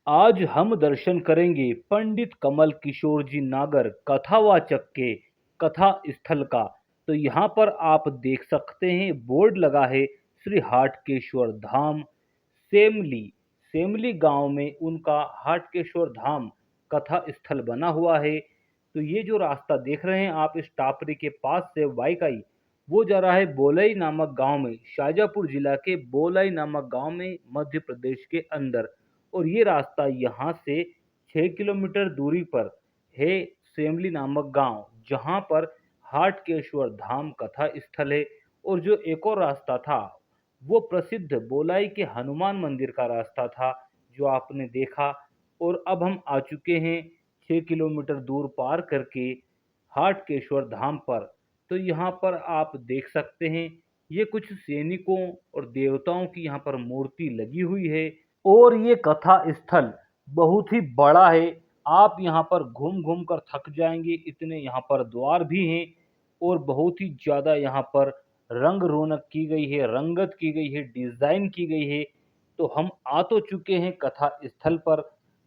आज हम दर्शन करेंगे पंडित कमल किशोर जी नागर कथावाचक के कथा स्थल का। तो यहाँ पर आप देख सकते हैं बोर्ड लगा है श्री हाटकेश्वर धाम सेमली। सेमली गांव में उनका हाटकेश्वर धाम कथा स्थल बना हुआ है। तो ये जो रास्ता देख रहे हैं आप इस टापरी के पास से बाइक आई, वो जा रहा है बोलई नामक गांव में, शाजापुर जिला के बोलई नामक गांव में, मध्य प्रदेश के अंदर। और ये रास्ता यहाँ से 6 किलोमीटर दूरी पर है सेमली नामक गांव, जहाँ पर हाटकेश्वर धाम कथा स्थल है। और जो एक और रास्ता था वो प्रसिद्ध बोलाई के हनुमान मंदिर का रास्ता था, जो आपने देखा। और अब हम आ चुके हैं 6 किलोमीटर दूर पार करके हाटकेश्वर धाम पर। तो यहाँ पर आप देख सकते हैं ये कुछ सैनिकों और देवताओं की यहाँ पर मूर्ति लगी हुई है। और ये कथा स्थल बहुत ही बड़ा है। आप यहाँ पर घूम घूम कर थक जाएंगे, इतने यहाँ पर द्वार भी हैं। और बहुत ही ज़्यादा यहाँ पर रंग रौनक की गई है, रंगत की गई है, डिज़ाइन की गई है। तो हम आ तो चुके हैं कथा स्थल पर,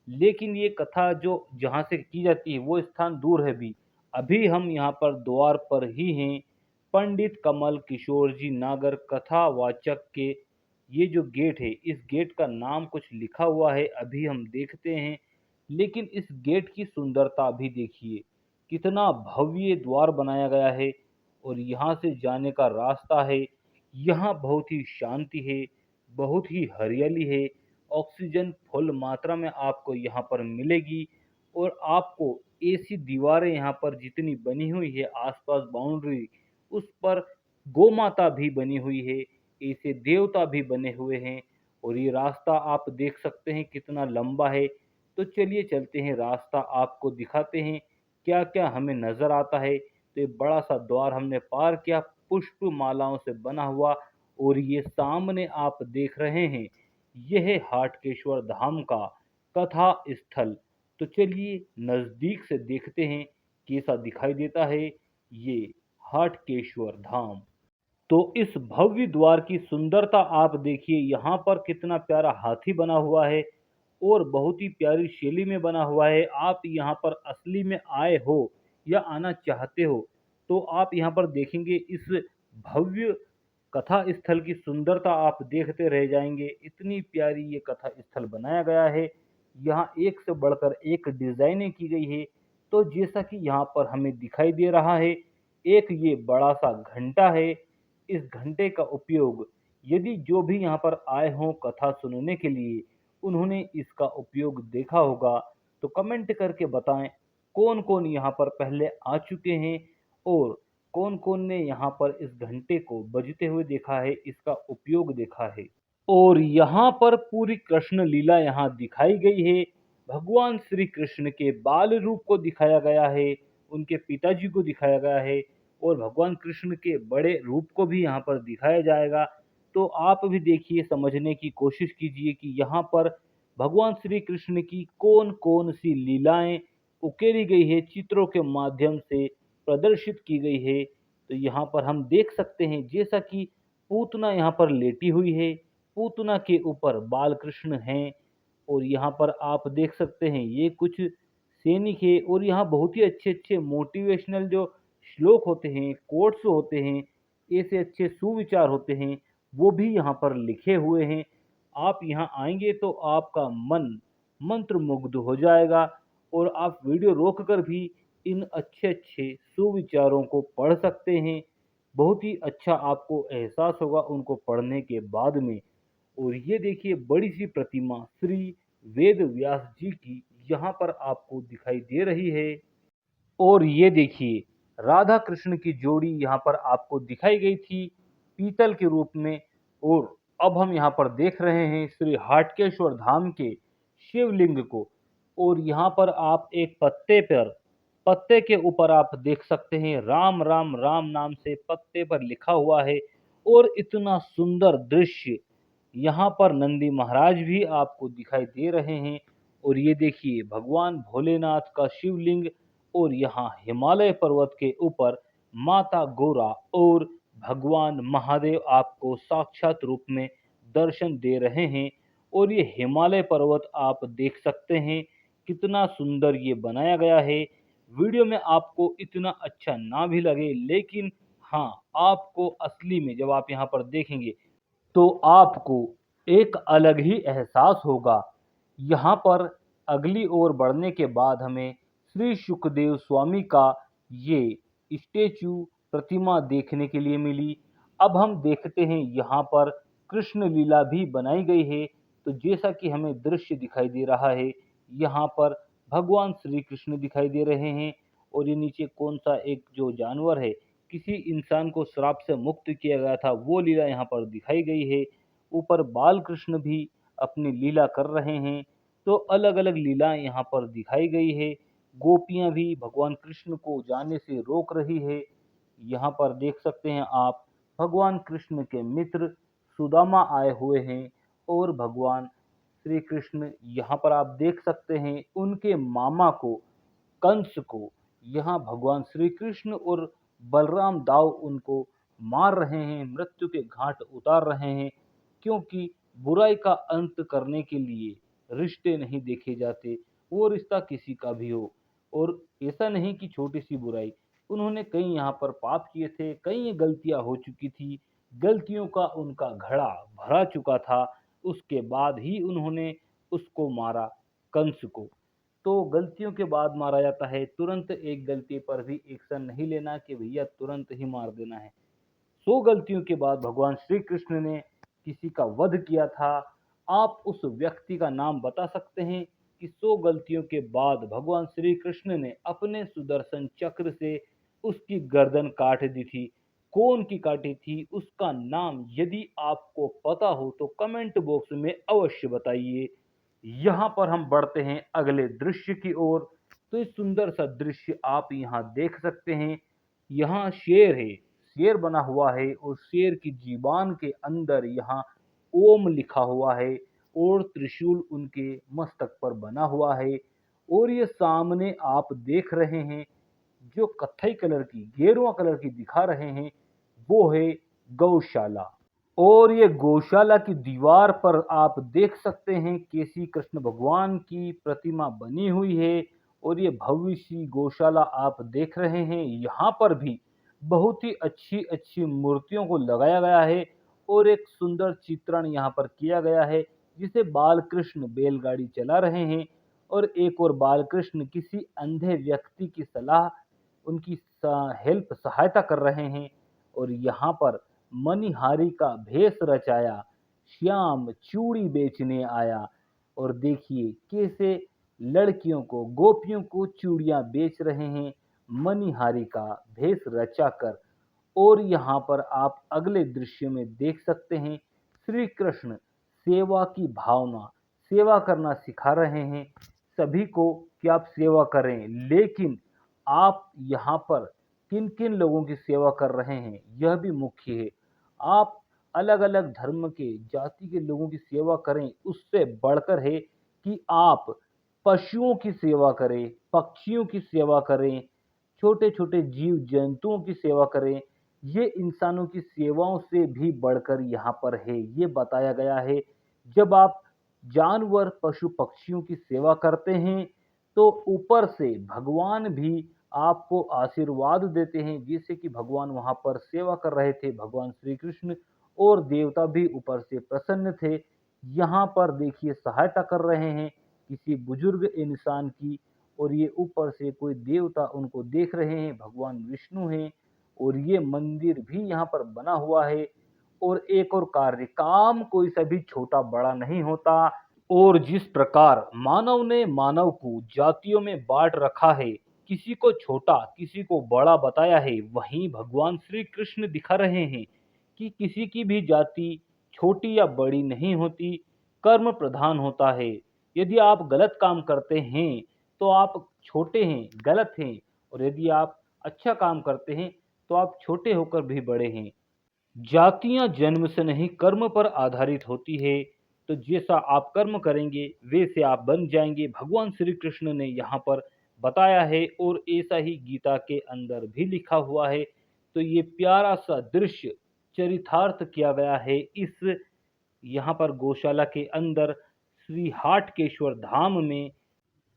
लेकिन ये कथा जो जहाँ से की जाती है वो स्थान दूर है भी। अभी हम यहाँ पर द्वार पर ही हैं। पंडित कमल किशोर जी नागर कथावाचक के ये जो गेट है, इस गेट का नाम कुछ लिखा हुआ है, अभी हम देखते हैं। लेकिन इस गेट की सुंदरता भी देखिए, कितना भव्य द्वार बनाया गया है। और यहाँ से जाने का रास्ता है। यहाँ बहुत ही शांति है, बहुत ही हरियाली है। ऑक्सीजन फुल मात्रा में आपको यहाँ पर मिलेगी। और आपको ऐसी दीवारें यहाँ पर जितनी बनी हुई है आसपास बाउंड्री, उस पर गौ माता भी बनी हुई है, ऐसे देवता भी बने हुए हैं। और ये रास्ता आप देख सकते हैं कितना लंबा है। तो चलिए चलते हैं, रास्ता आपको दिखाते हैं क्या क्या हमें नजर आता है। तो ये बड़ा सा द्वार हमने पार किया, पुष्प मालाओं से बना हुआ। और ये सामने आप देख रहे हैं, यह है हाटकेश्वर धाम का कथा स्थल। तो चलिए नजदीक से देखते हैं कैसा दिखाई देता है ये हाटकेश्वर धाम। तो इस भव्य द्वार की सुंदरता आप देखिए, यहाँ पर कितना प्यारा हाथी बना हुआ है और बहुत ही प्यारी शैली में बना हुआ है। आप यहाँ पर असली में आए हो या आना चाहते हो तो आप यहाँ पर देखेंगे इस भव्य कथा स्थल की सुंदरता, आप देखते रह जाएंगे। इतनी प्यारी ये कथा स्थल बनाया गया है, यहाँ एक से बढ़कर एक डिजाइनें की गई है। तो जैसा कि यहाँ पर हमें दिखाई दे रहा है, एक ये बड़ा सा घंटा है। इस घंटे का उपयोग, यदि जो भी यहाँ पर आए हों कथा सुनने के लिए, उन्होंने इसका उपयोग देखा होगा, तो कमेंट करके बताएं कौन कौन यहाँ पर पहले आ चुके हैं और कौन कौन ने यहाँ पर इस घंटे को बजते हुए देखा है, इसका उपयोग देखा है। और यहाँ पर पूरी कृष्ण लीला यहाँ दिखाई गई है। भगवान श्री कृष्ण के बाल रूप को दिखाया गया है, उनके पिताजी को दिखाया गया है और भगवान कृष्ण के बड़े रूप को भी यहाँ पर दिखाया जाएगा। तो आप भी देखिए, समझने की कोशिश कीजिए कि यहाँ पर भगवान श्री कृष्ण की कौन कौन सी लीलाएं उकेरी गई है, चित्रों के माध्यम से प्रदर्शित की गई है। तो यहाँ पर हम देख सकते हैं जैसा कि पूतना यहाँ पर लेटी हुई है, पूतना के ऊपर बाल कृष्ण हैं। और यहाँ पर आप देख सकते हैं ये कुछ सैनिक है। और यहाँ बहुत ही अच्छे अच्छे मोटिवेशनल जो श्लोक होते हैं, कोट्स होते हैं, ऐसे अच्छे सुविचार होते हैं, वो भी यहाँ पर लिखे हुए हैं। आप यहाँ आएंगे तो आपका मन मंत्र मुग्ध हो जाएगा और आप वीडियो रोक कर भी इन अच्छे अच्छे सुविचारों को पढ़ सकते हैं। बहुत ही अच्छा आपको एहसास होगा उनको पढ़ने के बाद में। और ये देखिए बड़ी सी प्रतिमा श्री वेद व्यास जी की यहाँ पर आपको दिखाई दे रही है। और ये देखिए राधा कृष्ण की जोड़ी यहाँ पर आपको दिखाई गई थी पीतल के रूप में। और अब हम यहाँ पर देख रहे हैं श्री हाटकेश्वर धाम के शिवलिंग को। और यहाँ पर आप एक पत्ते के ऊपर आप देख सकते हैं राम राम राम नाम से पत्ते पर लिखा हुआ है। और इतना सुंदर दृश्य, यहाँ पर नंदी महाराज भी आपको दिखाई दे रहे हैं। और ये देखिए भगवान भोलेनाथ का शिवलिंग। और यहाँ हिमालय पर्वत के ऊपर माता गौरा और भगवान महादेव आपको साक्षात रूप में दर्शन दे रहे हैं। और ये हिमालय पर्वत आप देख सकते हैं, कितना सुंदर ये बनाया गया है। वीडियो में आपको इतना अच्छा ना भी लगे, लेकिन हाँ, आपको असली में जब आप यहाँ पर देखेंगे तो आपको एक अलग ही एहसास होगा। यहाँ पर अगली ओर बढ़ने के बाद हमें श्री सुखदेव स्वामी का ये स्टेचू प्रतिमा देखने के लिए मिली। अब हम देखते हैं यहाँ पर कृष्ण लीला भी बनाई गई है। तो जैसा कि हमें दृश्य दिखाई दे रहा है, यहाँ पर भगवान श्री कृष्ण दिखाई दे रहे हैं और ये नीचे कौन सा एक जो जानवर है, किसी इंसान को श्राप से मुक्त किया गया था, वो लीला यहाँ पर दिखाई गई है। ऊपर बाल कृष्ण भी अपनी लीला कर रहे हैं। तो अलग अलग लीला यहाँ पर दिखाई गई है। गोपियां भी भगवान कृष्ण को जाने से रोक रही है। यहाँ पर देख सकते हैं आप, भगवान कृष्ण के मित्र सुदामा आए हुए हैं और भगवान श्री कृष्ण यहाँ पर आप देख सकते हैं उनके मामा को, कंस को, यहाँ भगवान श्री कृष्ण और बलराम दाव उनको मार रहे हैं, मृत्यु के घाट उतार रहे हैं। क्योंकि बुराई का अंत करने के लिए रिश्ते नहीं देखे जाते, वो रिश्ता किसी का भी हो। और ऐसा नहीं कि छोटी सी बुराई, उन्होंने कई यहाँ पर पाप किए थे, कई गलतियां हो चुकी थी, गलतियों का उनका घड़ा भरा चुका था। उसके बाद ही उन्होंने उसको मारा, कंस को। तो गलतियों के बाद मारा जाता है, तुरंत एक गलती पर भी एक्शन नहीं लेना कि भैया तुरंत ही मार देना है। 100 गलतियों के बाद भगवान श्री कृष्ण ने किसी का वध किया था। आप उस व्यक्ति का नाम बता सकते हैं कि 100 गलतियों के बाद भगवान श्री कृष्ण ने अपने सुदर्शन चक्र से उसकी गर्दन काट दी थी। कौन की काटी थी, उसका नाम यदि आपको पता हो तो कमेंट बॉक्स में अवश्य बताइए। यहाँ पर हम बढ़ते हैं अगले दृश्य की ओर। तो इस सुंदर सा दृश्य आप यहाँ देख सकते हैं। यहाँ शेर है, शेर बना हुआ है और शेर की जीबान के अंदर यहाँ ओम लिखा हुआ है और त्रिशूल उनके मस्तक पर बना हुआ है। और ये सामने आप देख रहे हैं जो कत्थई कलर की, गेरुआ कलर की दिखा रहे हैं, वो है गौशाला। और ये गौशाला की दीवार पर आप देख सकते हैं केसी कृष्ण भगवान की प्रतिमा बनी हुई है। और ये भव्य सी गौशाला आप देख रहे हैं, यहाँ पर भी बहुत ही अच्छी अच्छी मूर्तियों को लगाया गया है और एक सुंदर चित्रण यहाँ पर किया गया है, जिसे बाल कृष्ण बैलगाड़ी चला रहे हैं और एक और बाल कृष्ण किसी अंधे व्यक्ति की सलाह, उनकी हेल्प, सहायता कर रहे हैं। और यहाँ पर मनिहारी का भेष रचाया श्याम चूड़ी बेचने आया। और देखिए कैसे लड़कियों को, गोपियों को चूड़ियां बेच रहे हैं मनिहारी का भेष रचाकर। और यहाँ पर आप अगले दृश्य में देख सकते हैं श्री कृष्ण सेवा की भावना, सेवा करना सिखा रहे हैं सभी को कि आप सेवा करें। लेकिन आप यहाँ पर किन किन लोगों की सेवा कर रहे हैं यह भी मुख्य है। आप अलग अलग धर्म के, जाति के लोगों की सेवा करें, उससे बढ़कर है कि आप पशुओं की सेवा करें, पक्षियों की सेवा करें, छोटे छोटे जीव जंतुओं की सेवा करें। ये इंसानों की सेवाओं से भी बढ़कर यहाँ पर है, ये बताया गया है। जब आप जानवर, पशु पक्षियों की सेवा करते हैं तो ऊपर से भगवान भी आपको आशीर्वाद देते हैं। जैसे कि भगवान वहां पर सेवा कर रहे थे, भगवान श्री कृष्ण, और देवता भी ऊपर से प्रसन्न थे। यहाँ पर देखिए सहायता कर रहे हैं किसी बुजुर्ग इंसान की, और ये ऊपर से कोई देवता उनको देख रहे हैं, भगवान विष्णु हैं। और ये मंदिर भी यहाँ पर बना हुआ है। और एक और कार्य, काम कोई सा भी छोटा बड़ा नहीं होता। और जिस प्रकार मानव ने मानव को जातियों में बांट रखा है, किसी को छोटा किसी को बड़ा बताया है, वहीं भगवान श्री कृष्ण दिखा रहे हैं कि किसी की भी जाति छोटी या बड़ी नहीं होती, कर्म प्रधान होता है। यदि आप गलत काम करते हैं तो आप छोटे हैं, गलत हैं। और यदि आप अच्छा काम करते हैं तो आप छोटे होकर भी बड़े हैं। जातियां जन्म से नहीं कर्म पर आधारित होती है। तो जैसा आप कर्म करेंगे वैसे आप बन जाएंगे, भगवान श्री कृष्ण ने यहाँ पर बताया है और ऐसा ही गीता के अंदर भी लिखा हुआ है। तो ये प्यारा सा दृश्य चरितार्थ किया गया है इस यहाँ पर गौशाला के अंदर। श्री हाटकेश्वर धाम में।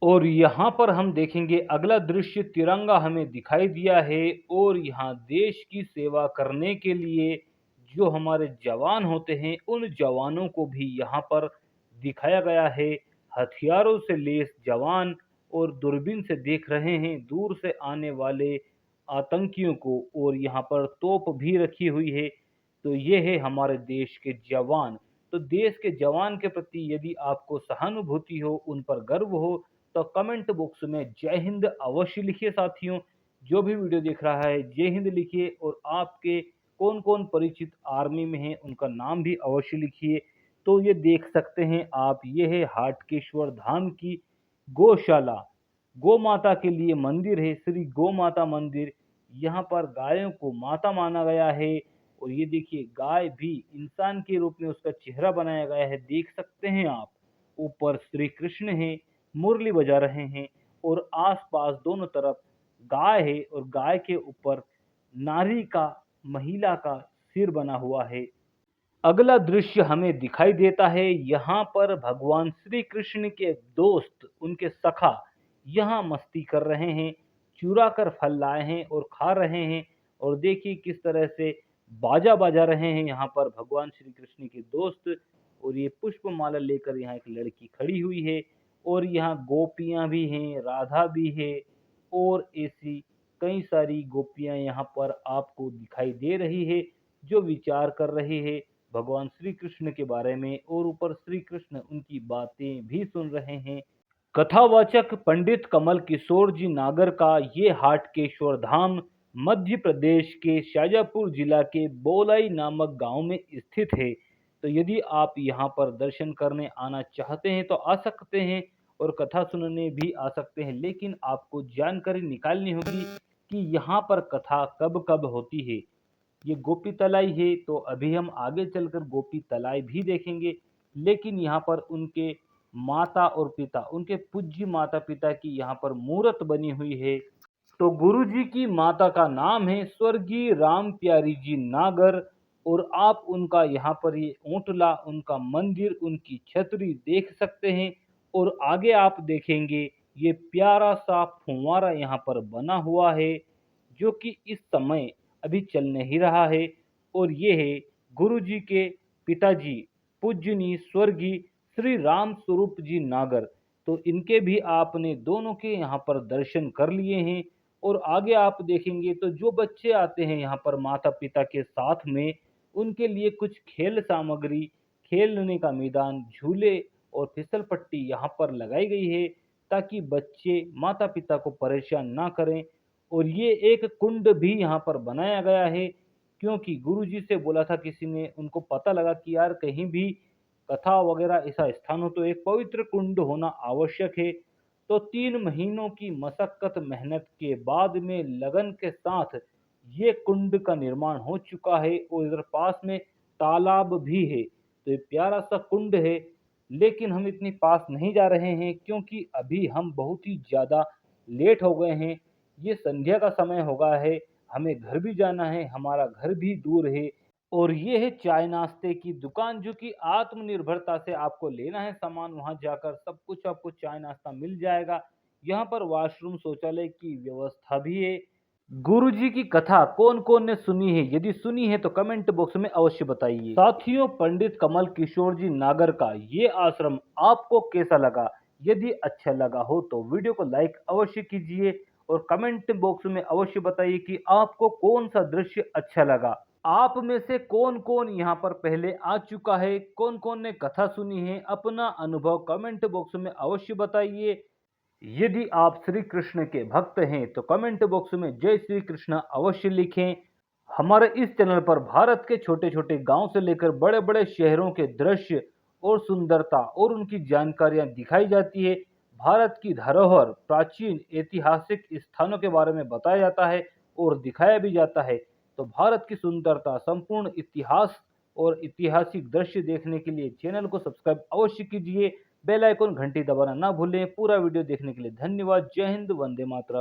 और यहाँ पर हम देखेंगे अगला दृश्य, तिरंगा हमें दिखाई दिया है और यहाँ देश की सेवा करने के लिए जो हमारे जवान होते हैं उन जवानों को भी यहाँ पर दिखाया गया है। हथियारों से लैस जवान और दूरबीन से देख रहे हैं दूर से आने वाले आतंकियों को, और यहाँ पर तोप भी रखी हुई है। तो ये है हमारे देश के जवान। तो देश के जवान के प्रति यदि आपको सहानुभूति हो, उन पर गर्व हो, तो कमेंट बॉक्स में जय हिंद अवश्य लिखिए साथियों। जो भी वीडियो देख रहा है जय हिंद लिखिए, और आपके कौन कौन परिचित आर्मी में हैं उनका नाम भी अवश्य लिखिए। तो ये देख सकते हैं आप, ये है हाटकेश्वर धाम की गौशाला। गौ माता के लिए मंदिर है, श्री गौ माता मंदिर। यहाँ पर गायों को माता माना गया है। और ये देखिए गाय भी इंसान के रूप में उसका चेहरा बनाया गया है, देख सकते हैं आप। ऊपर श्री कृष्ण है, मुरली बजा रहे हैं, और आसपास दोनों तरफ गाय है, और गाय के ऊपर नारी का, महिला का सिर बना हुआ है। अगला दृश्य हमें दिखाई देता है, यहाँ पर भगवान श्री कृष्ण के दोस्त, उनके सखा यहाँ मस्ती कर रहे हैं, चुरा कर फल लाए हैं और खा रहे हैं। और देखिए किस तरह से बाजा बजा रहे हैं यहाँ पर भगवान श्री कृष्ण के दोस्त। और ये पुष्पमाला लेकर यहाँ एक लड़की खड़ी हुई है, और यहाँ गोपियाँ भी हैं, राधा भी है, और ऐसी कई सारी गोपियाँ यहाँ पर आपको दिखाई दे रही है जो विचार कर रही है भगवान श्री कृष्ण के बारे में, और ऊपर श्री कृष्ण उनकी बातें भी सुन रहे हैं। कथावाचक पंडित कमल किशोर जी नागर का ये हाटकेश्वर धाम मध्य प्रदेश के शाजापुर जिला के बोलाई नामक गांव में स्थित है। तो यदि आप यहां पर दर्शन करने आना चाहते हैं तो आ सकते हैं, और कथा सुनने भी आ सकते हैं, लेकिन आपको जानकारी निकालनी होगी कि यहाँ पर कथा कब कब होती है। ये गोपी तलाई है, तो अभी हम आगे चलकर गोपी तलाई भी देखेंगे। लेकिन यहाँ पर उनके माता और पिता, उनके पूज्य माता पिता की यहाँ पर मूर्त बनी हुई है। तो गुरु जी की माता का नाम है स्वर्गीय राम प्यारी जी नागर, और आप उनका यहाँ पर ये ओटला, उनका मंदिर, उनकी छतरी देख सकते हैं। और आगे आप देखेंगे ये प्यारा सा फुव्वारा यहाँ पर बना हुआ है, जो कि इस समय अभी चल नहीं रहा है। और ये है गुरु जी के पिताजी पूज्यनीय स्वर्गीय श्री राम स्वरूप जी नागर। तो इनके भी आपने दोनों के यहाँ पर दर्शन कर लिए हैं। और आगे आप देखेंगे तो जो बच्चे आते हैं यहाँ पर माता पिता के साथ में, उनके लिए कुछ खेल सामग्री, खेलने का मैदान, झूले और फिसल पट्टी यहाँ पर लगाई गई है, ताकि बच्चे माता पिता को परेशान ना करें। और ये एक कुंड भी यहाँ पर बनाया गया है, क्योंकि गुरुजी से बोला था किसी ने, उनको पता लगा कि यार कहीं भी कथा वगैरह ऐसा स्थान हो तो एक पवित्र कुंड होना आवश्यक है। तो 3 महीनों की मशक्कत मेहनत के बाद में लगन के साथ ये कुंड का निर्माण हो चुका है, और इधर पास में तालाब भी है। तो ये प्यारा सा कुंड है, लेकिन हम इतनी पास नहीं जा रहे हैं क्योंकि अभी हम बहुत ही ज़्यादा लेट हो गए हैं। ये संध्या का समय हो गया है, हमें घर भी जाना है, हमारा घर भी दूर है। और ये है चाय नाश्ते की दुकान, जो कि आत्मनिर्भरता से आपको लेना है सामान, वहां जाकर सब कुछ आपको चाय नाश्ता मिल जाएगा। यहाँ पर वॉशरूम शौचालय की व्यवस्था भी है। गुरुजी की कथा कौन कौन ने सुनी है? यदि सुनी है तो कमेंट बॉक्स में अवश्य बताइए। साथियों, पंडित कमल किशोर जी नागर का ये आश्रम आपको कैसा लगा? यदि अच्छा लगा हो तो वीडियो को लाइक अवश्य कीजिए, और कमेंट बॉक्स में अवश्य बताइए कि आपको कौन सा दृश्य अच्छा लगा। आप में से कौन कौन यहाँ पर पहले आ चुका है, कौन कौन ने कथा सुनी है, अपना अनुभव कमेंट बॉक्स में अवश्य बताइए। यदि आप श्री कृष्ण के भक्त हैं तो कमेंट बॉक्स में जय श्री कृष्ण अवश्य लिखें। हमारे इस चैनल पर भारत के छोटे छोटे गांव से लेकर बड़े बड़े शहरों के दृश्य और सुंदरता और उनकी जानकारियां दिखाई जाती है। भारत की धरोहर, प्राचीन ऐतिहासिक स्थानों के बारे में बताया जाता है और दिखाया भी जाता है। तो भारत की सुंदरता, संपूर्ण इतिहास और ऐतिहासिक दृश्य देखने के लिए चैनल को सब्सक्राइब अवश्य कीजिए। बेल आइकन घंटी दबाना ना भूलें। पूरा वीडियो देखने के लिए धन्यवाद। जय हिंद, वंदे मातरम।